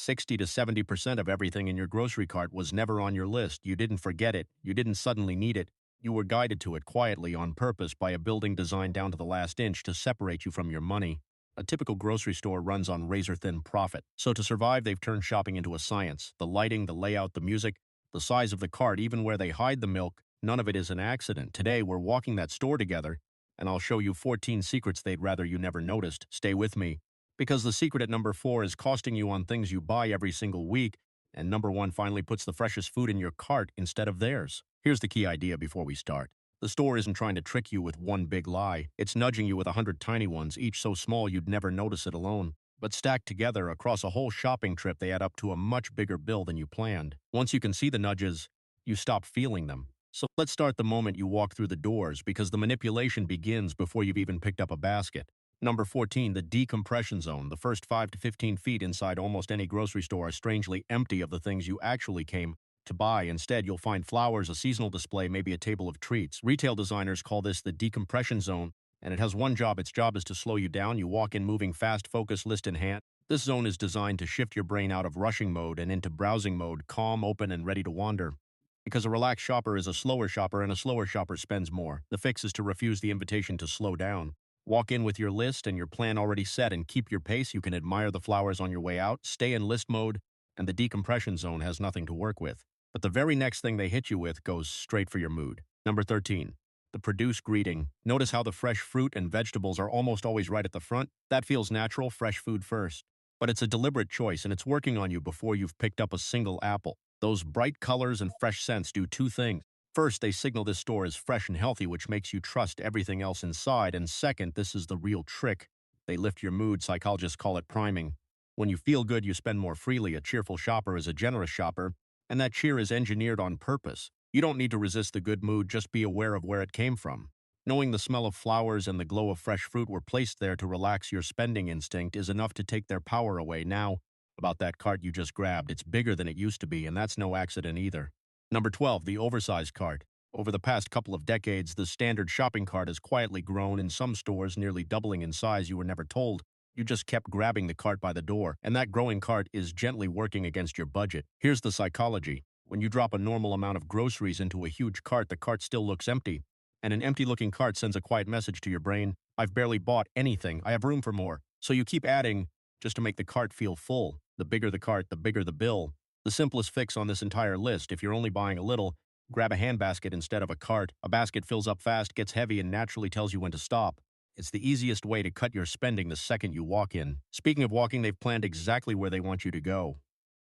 60 to 70% of everything in your grocery cart was never on your list. You didn't forget it. You didn't suddenly need it. You were guided to it quietly on purpose by a building designed down to the last inch to separate you from your money. A typical grocery store runs on razor-thin profit. So to survive, they've turned shopping into a science. The lighting, the layout, the music, the size of the cart, even where they hide the milk, none of it is an accident. Today, we're walking that store together, and I'll show you 14 secrets they'd rather you never noticed. Stay with me. Because the secret at number 4 is costing you on things you buy every single week, and number 1 finally puts the freshest food in your cart instead of theirs. Here's the key idea before we start. The store isn't trying to trick you with one big lie. It's nudging you with 100 tiny ones, each so small you'd never notice it alone. But stacked together across a whole shopping trip, they add up to a much bigger bill than you planned. Once you can see the nudges, you stop feeling them. So let's start the moment you walk through the doors, because the manipulation begins before you've even picked up a basket. Number 14, the decompression zone. The first 5 to 15 feet inside almost any grocery store are strangely empty of the things you actually came to buy. Instead, you'll find flowers, a seasonal display, maybe a table of treats. Retail designers call this the decompression zone, and it has one job. Its job is to slow you down. You walk in moving fast, focus, list in hand. This zone is designed to shift your brain out of rushing mode and into browsing mode, calm, open, and ready to wander. Because a relaxed shopper is a slower shopper, and a slower shopper spends more. The fix is to refuse the invitation to slow down. Walk in with your list and your plan already set and keep your pace. You can admire the flowers on your way out, stay in list mode, and the decompression zone has nothing to work with. But the very next thing they hit you with goes straight for your mood. Number 13, the produce greeting. Notice how the fresh fruit and vegetables are almost always right at the front? That feels natural, fresh food first. But it's a deliberate choice, and it's working on you before you've picked up a single apple. Those bright colors and fresh scents do two things. First, they signal this store is fresh and healthy, which makes you trust everything else inside. And second, this is the real trick. They lift your mood. Psychologists call it priming. When you feel good, you spend more freely. A cheerful shopper is a generous shopper, and that cheer is engineered on purpose. You don't need to resist the good mood, just be aware of where it came from. Knowing the smell of flowers and the glow of fresh fruit were placed there to relax your spending instinct is enough to take their power away. Now, about that cart you just grabbed, it's bigger than it used to be, and that's no accident either. Number 12, the oversized cart. Over the past couple of decades, the standard shopping cart has quietly grown, in some stores nearly doubling in size. You were never told. You just kept grabbing the cart by the door, and that growing cart is gently working against your budget. Here's the psychology. When you drop a normal amount of groceries into a huge cart, the cart still looks empty. And an empty-looking cart sends a quiet message to your brain: I've barely bought anything. I have room for more. So you keep adding just to make the cart feel full. The bigger the cart, the bigger the bill. The simplest fix on this entire list: if you're only buying a little, grab a handbasket instead of a cart. A basket fills up fast, gets heavy, and naturally tells you when to stop. It's the easiest way to cut your spending the second you walk in. Speaking of walking, they've planned exactly where they want you to go.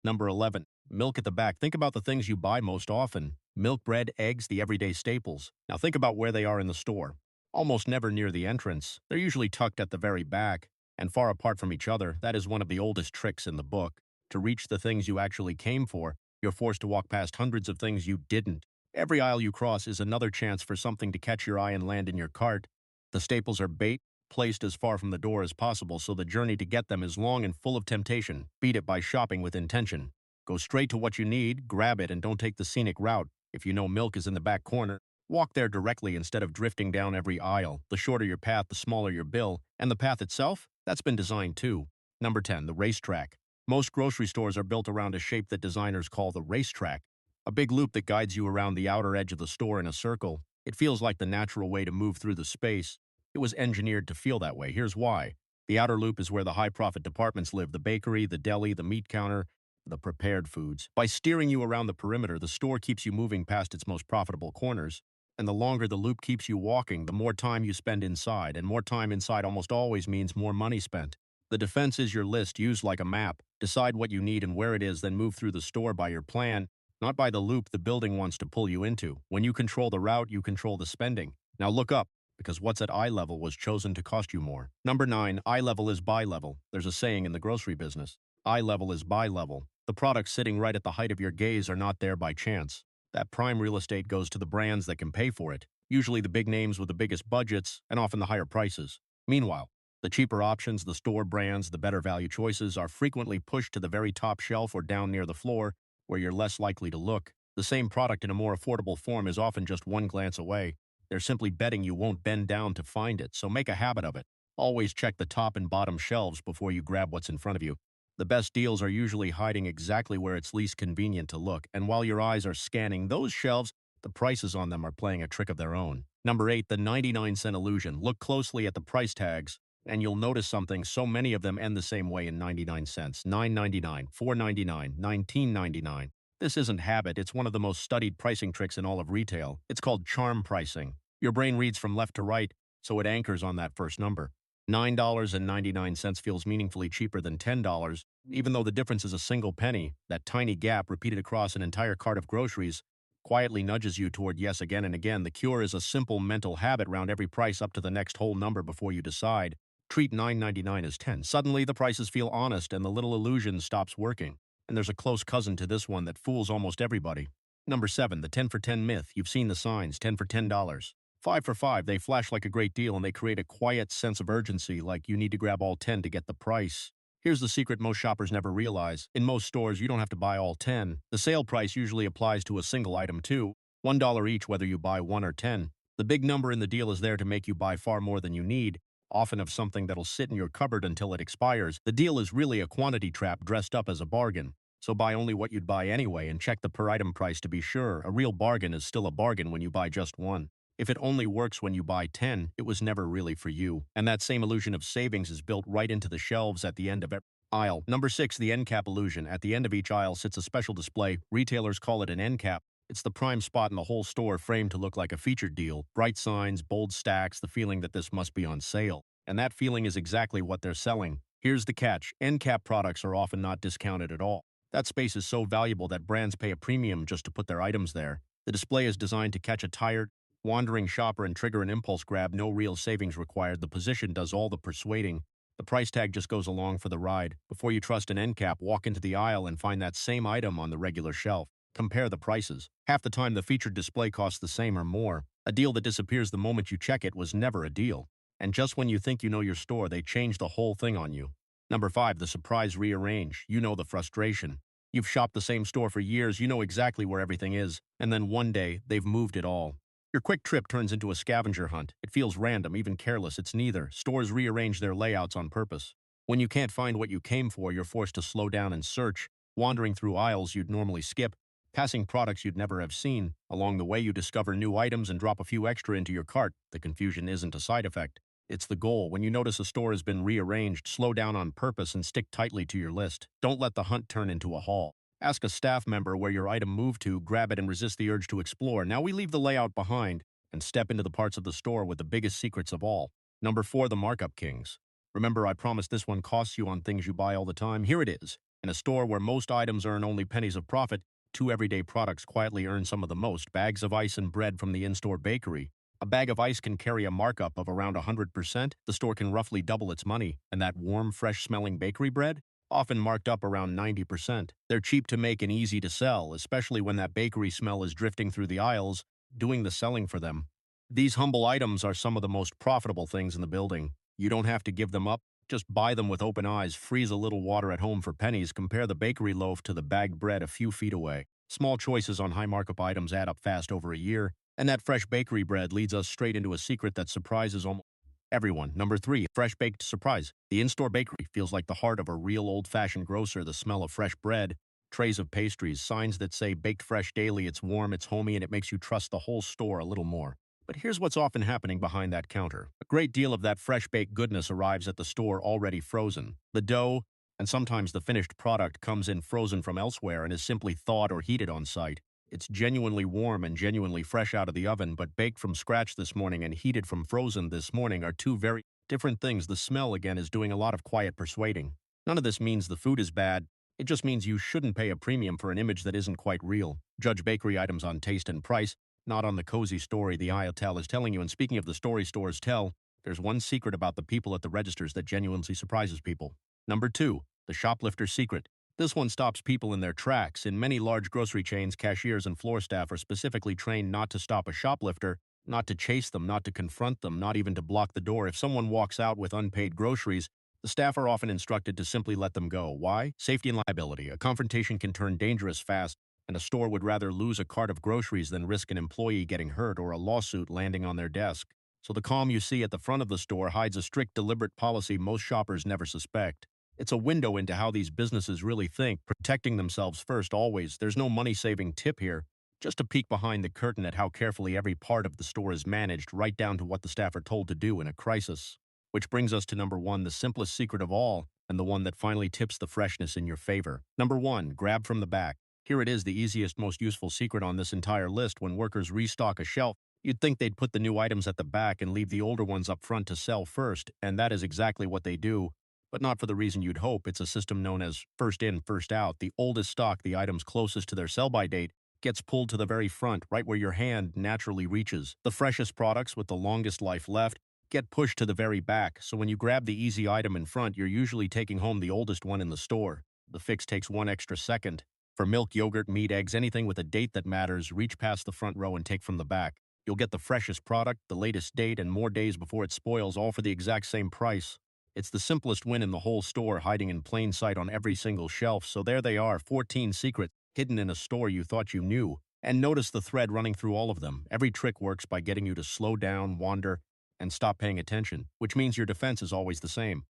Number 11, milk at the back. Think about the things you buy most often. Milk, bread, eggs, the everyday staples. Now think about where they are in the store. Almost never near the entrance. They're usually tucked at the very back and far apart from each other. That is one of the oldest tricks in the book. To reach the things you actually came for, you're forced to walk past hundreds of things you didn't. Every aisle you cross is another chance for something to catch your eye and land in your cart. The staples are bait, placed as far from the door as possible, so the journey to get them is long and full of temptation. Beat it by shopping with intention. Go straight to what you need, grab it, and don't take the scenic route. If you know milk is in the back corner, walk there directly instead of drifting down every aisle. The shorter your path, the smaller your bill. And the path itself? That's been designed too. Number 10, the racetrack. Most grocery stores are built around a shape that designers call the racetrack, a big loop that guides you around the outer edge of the store in a circle. It feels like the natural way to move through the space. It was engineered to feel that way. Here's why. The outer loop is where the high-profit departments live: the bakery, the deli, the meat counter, the prepared foods. By steering you around the perimeter, the store keeps you moving past its most profitable corners. And the longer the loop keeps you walking, the more time you spend inside, and more time inside almost always means more money spent. The defense is your list, used like a map. Decide what you need and where it is, then move through the store by your plan, not by the loop the building wants to pull you into. When you control the route, you control the spending. Now look up, because what's at eye level was chosen to cost you more. Number 9, eye level is buy level. There's a saying in the grocery business: eye level is buy level. The products sitting right at the height of your gaze are not there by chance. That prime real estate goes to the brands that can pay for it, usually the big names with the biggest budgets and often the higher prices. Meanwhile, the cheaper options, the store brands, the better value choices are frequently pushed to the very top shelf or down near the floor, where you're less likely to look. The same product in a more affordable form is often just one glance away. They're simply betting you won't bend down to find it, so make a habit of it. Always check the top and bottom shelves before you grab what's in front of you. The best deals are usually hiding exactly where it's least convenient to look, and while your eyes are scanning those shelves, the prices on them are playing a trick of their own. Number 8, the 99-cent illusion. Look closely at the price tags, and you'll notice something. So many of them end the same way in 99 cents. 9.99, 4.99, 19.99. This isn't habit, it's one of the most studied pricing tricks in all of retail. It's called charm pricing. Your brain reads from left to right, so it anchors on that first number. $9.99 feels meaningfully cheaper than $10, even though the difference is a single penny. That tiny gap repeated across an entire cart of groceries quietly nudges you toward yes again and again. The cure is a simple mental habit: round every price up to the next whole number before you decide. Treat 9.99 as 10. Suddenly, the prices feel honest and the little illusion stops working. And there's a close cousin to this one that fools almost everybody. Number 7, the 10 for 10 myth. You've seen the signs, 10 for $10. 5 for 5, they flash like a great deal and they create a quiet sense of urgency, like you need to grab all 10 to get the price. Here's the secret most shoppers never realize. In most stores, you don't have to buy all 10. The sale price usually applies to a single item too. $1 each whether you buy 1 or 10. The big number in the deal is there to make you buy far more than you need, often of something that'll sit in your cupboard until it expires. The deal is really a quantity trap dressed up as a bargain. So buy only what you'd buy anyway and check the per item price to be sure. A real bargain is still a bargain when you buy just one. If it only works when you buy 10, it was never really for you. And that same illusion of savings is built right into the shelves at the end of every aisle. Number 6, the end cap illusion. At the end of each aisle sits a special display. Retailers call it an end cap. It's the prime spot in the whole store, framed to look like a featured deal. Bright signs, bold stacks, the feeling that this must be on sale. And that feeling is exactly what they're selling. Here's the catch: end cap products are often not discounted at all. That space is so valuable that brands pay a premium just to put their items there. The display is designed to catch a tired, wandering shopper and trigger an impulse grab. No real savings required. The position does all the persuading. The price tag just goes along for the ride. Before you trust an end cap, walk into the aisle and find that same item on the regular shelf. Compare the prices. Half the time the featured display costs the same or more. A deal that disappears the moment you check it was never a deal. And just when you think you know your store, they change the whole thing on you. Number 5, the surprise rearrange. You know the frustration. You've shopped the same store for years, you know exactly where everything is, and then one day, they've moved it all. Your quick trip turns into a scavenger hunt. It feels random, even careless. It's neither. Stores rearrange their layouts on purpose. When you can't find what you came for, you're forced to slow down and search, wandering through aisles you'd normally skip, passing products you'd never have seen. Along the way, you discover new items and drop a few extra into your cart. The confusion isn't a side effect. It's the goal. When you notice a store has been rearranged, slow down on purpose and stick tightly to your list. Don't let the hunt turn into a haul. Ask a staff member where your item moved to, grab it, and resist the urge to explore. Now we leave the layout behind and step into the parts of the store with the biggest secrets of all. Number 4, the markup kings. Remember, I promised this one costs you on things you buy all the time. Here it is. In a store where most items earn only pennies of profit, 2 everyday products quietly earn some of the most: bags of ice and bread from the in-store bakery. A bag of ice can carry a markup of around 100%. The store can roughly double its money. And that warm, fresh-smelling bakery bread? Often marked up around 90%. They're cheap to make and easy to sell, especially when that bakery smell is drifting through the aisles, doing the selling for them. These humble items are some of the most profitable things in the building. You don't have to give them up. Just buy them with open eyes, freeze a little water at home for pennies, compare the bakery loaf to the bagged bread a few feet away. Small choices on high markup items add up fast over a year, and that fresh bakery bread leads us straight into a secret that surprises almost everyone. Number 3, fresh baked surprise. The in-store bakery feels like the heart of a real old-fashioned grocer. The smell of fresh bread, trays of pastries, signs that say baked fresh daily. It's warm, it's homey, and it makes you trust the whole store a little more. But here's what's often happening behind that counter. A great deal of that fresh baked goodness arrives at the store already frozen. The dough, and sometimes the finished product, comes in frozen from elsewhere and is simply thawed or heated on site. It's genuinely warm and genuinely fresh out of the oven, but baked from scratch this morning and heated from frozen this morning are two very different things. The smell, again, is doing a lot of quiet persuading. None of this means the food is bad. It just means you shouldn't pay a premium for an image that isn't quite real. Judge bakery items on taste and price, not on the cozy story the aisle tell is telling you. And speaking of the story stores tell, there's one secret about the people at the registers that genuinely surprises people. Number 2, the shoplifter's secret. This one stops people in their tracks. In many large grocery chains, cashiers and floor staff are specifically trained not to stop a shoplifter, not to chase them, not to confront them, not even to block the door. If someone walks out with unpaid groceries, the staff are often instructed to simply let them go. Why? Safety and liability. A confrontation can turn dangerous fast, and a store would rather lose a cart of groceries than risk an employee getting hurt or a lawsuit landing on their desk. So the calm you see at the front of the store hides a strict, deliberate policy most shoppers never suspect. It's a window into how these businesses really think, protecting themselves first always. There's no money-saving tip here, just a peek behind the curtain at how carefully every part of the store is managed, right down to what the staff are told to do in a crisis. Which brings us to number one, the simplest secret of all, and the one that finally tips the freshness in your favor. Number one, grab from the back. Here it is, the easiest, most useful secret on this entire list. When workers restock a shelf, you'd think they'd put the new items at the back and leave the older ones up front to sell first, and that is exactly what they do, but not for the reason you'd hope. It's a system known as first in, first out. The oldest stock, the items closest to their sell-by date, gets pulled to the very front, right where your hand naturally reaches. The freshest products with the longest life left get pushed to the very back, so when you grab the easy item in front, you're usually taking home the oldest one in the store. The fix takes one extra second. For milk, yogurt, meat, eggs, anything with a date that matters, reach past the front row and take from the back. You'll get the freshest product, the latest date, and more days before it spoils, all for the exact same price. It's the simplest win in the whole store, hiding in plain sight on every single shelf. So there they are, 14 secrets hidden in a store you thought you knew. And notice the thread running through all of them. Every trick works by getting you to slow down, wander, and stop paying attention, which means your defense is always the same.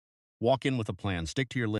Walk in with a plan, stick to your list.